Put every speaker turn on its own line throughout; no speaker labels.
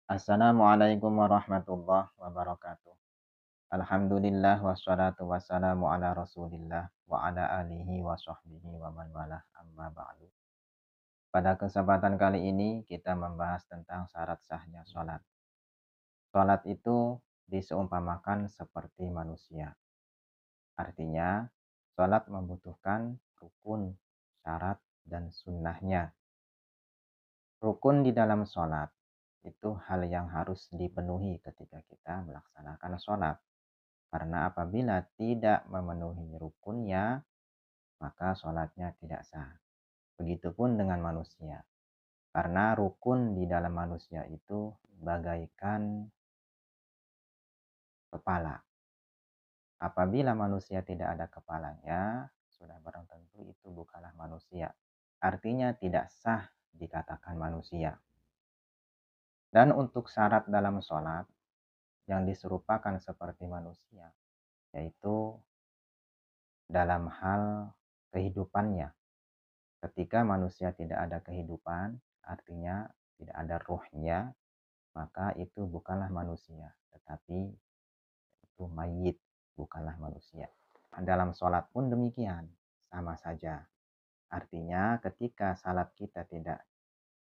Assalamualaikum warahmatullahi wabarakatuh. Alhamdulillah wassalatu wassalamu ala Rasulillah wa ala alihi wa sahbihi wa man walah amma ba'du. Pada kesempatan kali ini kita membahas tentang syarat sahnya sholat. Sholat itu diseumpamakan seperti manusia. Artinya, sholat membutuhkan rukun, syarat, dan sunnahnya. Rukun di dalam sholat itu hal yang harus dipenuhi ketika kita melaksanakan sholat. Karena apabila tidak memenuhi rukunnya, maka sholatnya tidak sah. Begitupun dengan manusia. Karena rukun di dalam manusia itu bagaikan kepala. Apabila manusia tidak ada kepalanya, sudah barang tentu itu bukanlah manusia. Artinya tidak sah dikatakan manusia. Dan untuk syarat dalam sholat yang diserupakan seperti manusia, yaitu dalam hal kehidupannya. Ketika manusia tidak ada kehidupan, artinya tidak ada ruhnya, maka itu bukanlah manusia, tetapi itu mayit, bukanlah manusia. Dalam sholat pun demikian, sama saja. Artinya ketika salat kita tidak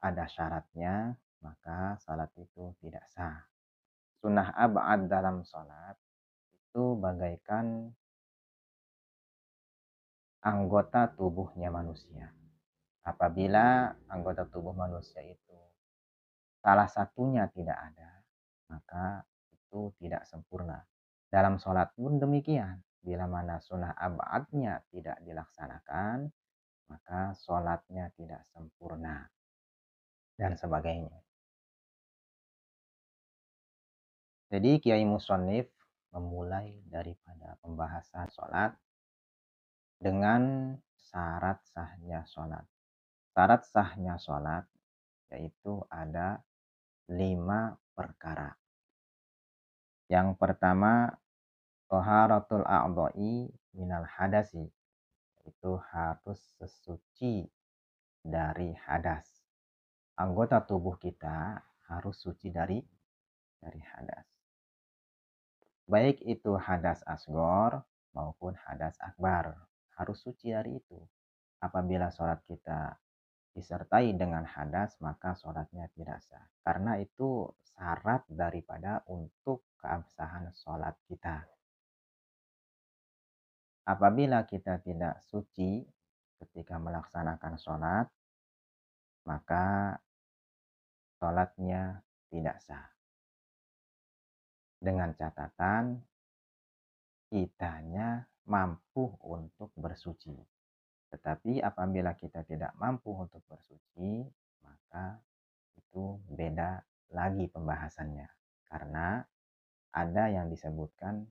ada syaratnya, maka salat itu tidak sah. Sunnah ab'ad dalam sholat itu bagaikan anggota tubuhnya manusia. Apabila anggota tubuh manusia itu salah satunya tidak ada, maka itu tidak sempurna. Dalam sholat pun demikian. Bila mana sunnah abadnya tidak dilaksanakan, maka sholatnya tidak sempurna. Dan sebagainya. Jadi Kiai Musonif memulai daripada pembahasan sholat dengan syarat sahnya sholat. Syarat sahnya sholat yaitu ada 5 perkara. Yang pertama, thaharatul a'dha'i minal hadasi. Itu harus sesuci dari hadas. Anggota tubuh kita harus suci dari hadas. Baik itu hadas asgor maupun hadas akbar. Harus suci dari itu. Apabila sholat kita disertai dengan hadas, maka sholatnya tidak sah. Karena itu syarat daripada untuk keabsahan sholat kita. Apabila kita tidak suci ketika melaksanakan sholat, maka sholatnya tidak sah. Dengan catatan, kitanya mampu untuk bersuci. Tetapi apabila kita tidak mampu untuk bersuci, maka itu beda lagi pembahasannya. Karena ada yang disebutkan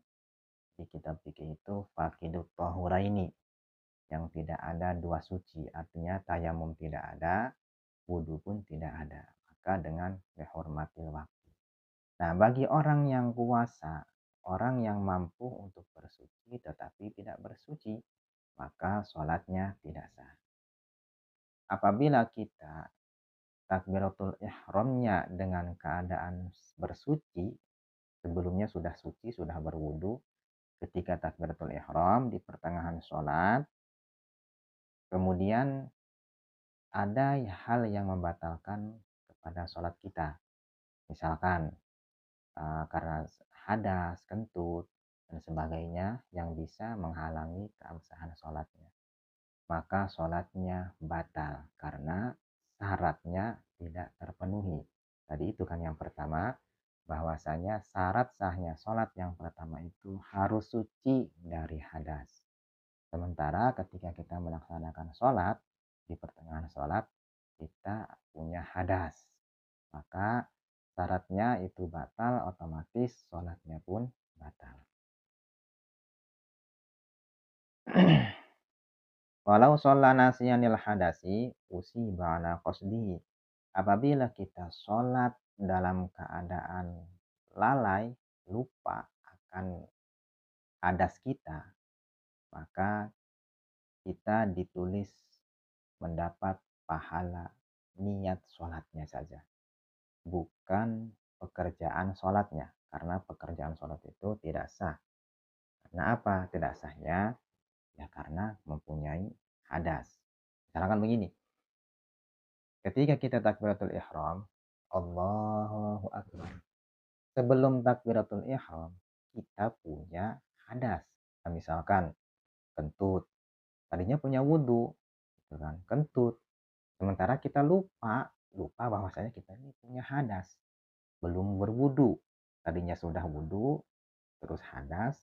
di kitab fikih itu faqidut thahuraini, yang tidak ada dua suci, artinya tayamum tidak ada, wudu pun tidak ada, maka dengan dihormatil waktu. Nah, bagi orang yang kuasa, orang yang mampu untuk bersuci tetapi tidak bersuci, maka sholatnya tidak sah. Apabila kita takbiratul ihramnya dengan keadaan bersuci, sebelumnya sudah suci, sudah berwudu, ketika takbiratul ihram di pertengahan sholat, kemudian ada hal yang membatalkan kepada sholat kita. Misalkan karena hadas, kentut, dan sebagainya yang bisa menghalangi keabsahan sholatnya. Maka sholatnya batal karena syaratnya tidak terpenuhi. Tadi itu kan yang pertama, bahwasanya syarat sahnya sholat yang pertama itu harus suci dari hadas. Sementara ketika kita melaksanakan sholat, di pertengahan sholat, kita punya hadas. Maka syaratnya itu batal, otomatis sholatnya pun batal. Walau sholat nasiyanil hadasi, usiba ala qasdihi. Apabila kita sholat dalam keadaan lalai, lupa akan hadas kita, maka kita ditulis mendapat pahala niat sholatnya saja, bukan pekerjaan sholatnya. Karena pekerjaan sholat itu tidak sah. Karena apa tidak sahnya? Ya karena mempunyai hadas. Misalkan begini, ketika kita takbiratul ihram, Allahu Akbar. Sebelum takbiratul ihram, kita punya hadas. Nah, misalkan kentut, tadinya punya wudhu, gitu kan, kentut. Sementara kita lupa bahwasanya kita ini punya hadas, belum berwudhu. Tadinya sudah wudhu, terus hadas,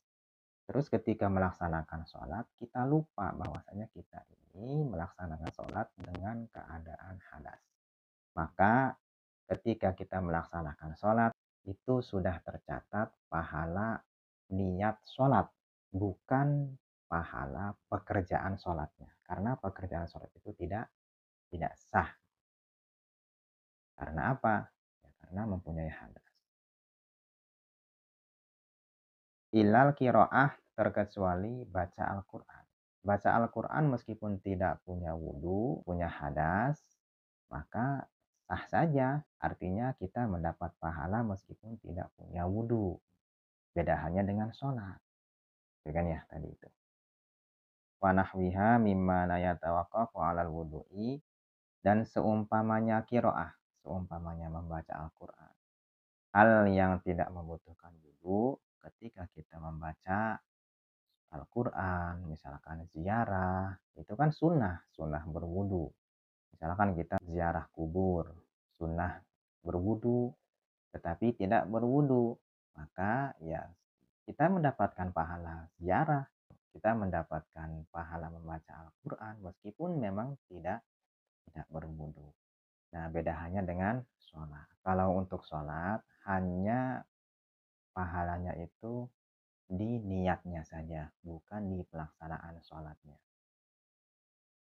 terus ketika melaksanakan sholat, kita lupa bahwasanya kita ini melaksanakan sholat dengan keadaan hadas. Maka ketika kita melaksanakan sholat, itu sudah tercatat pahala niat sholat, bukan pahala pekerjaan sholatnya. Karena pekerjaan sholat itu tidak sah. Karena apa? Ya, karena mempunyai hadas. Ilal kiroah, terkecuali baca Al-Quran. Baca Al-Quran meskipun tidak punya wudhu, punya hadas, maka sah saja. Artinya kita mendapat pahala meskipun tidak punya wudhu. Beda hanya dengan sholat. Itu kan ya tadi itu. Wa nahwiha mimma la yatawaqqafu 'alal wudu'i, dan seumpamanya kiroah, seumpamanya membaca Al-Quran. Hal yang tidak membutuhkan wudhu ketika kita membaca Al-Quran, misalkan ziarah, itu kan sunnah berwudhu. Misalkan kita ziarah kubur, sunnah berwudhu, tetapi tidak berwudhu, maka ya kita mendapatkan pahala ziarah, kita mendapatkan pahala membaca Al-Quran meskipun memang tidak berwudhu. Nah, beda hanya dengan sholat. Kalau untuk sholat, hanya pahalanya itu di niatnya saja, bukan di pelaksanaan sholatnya.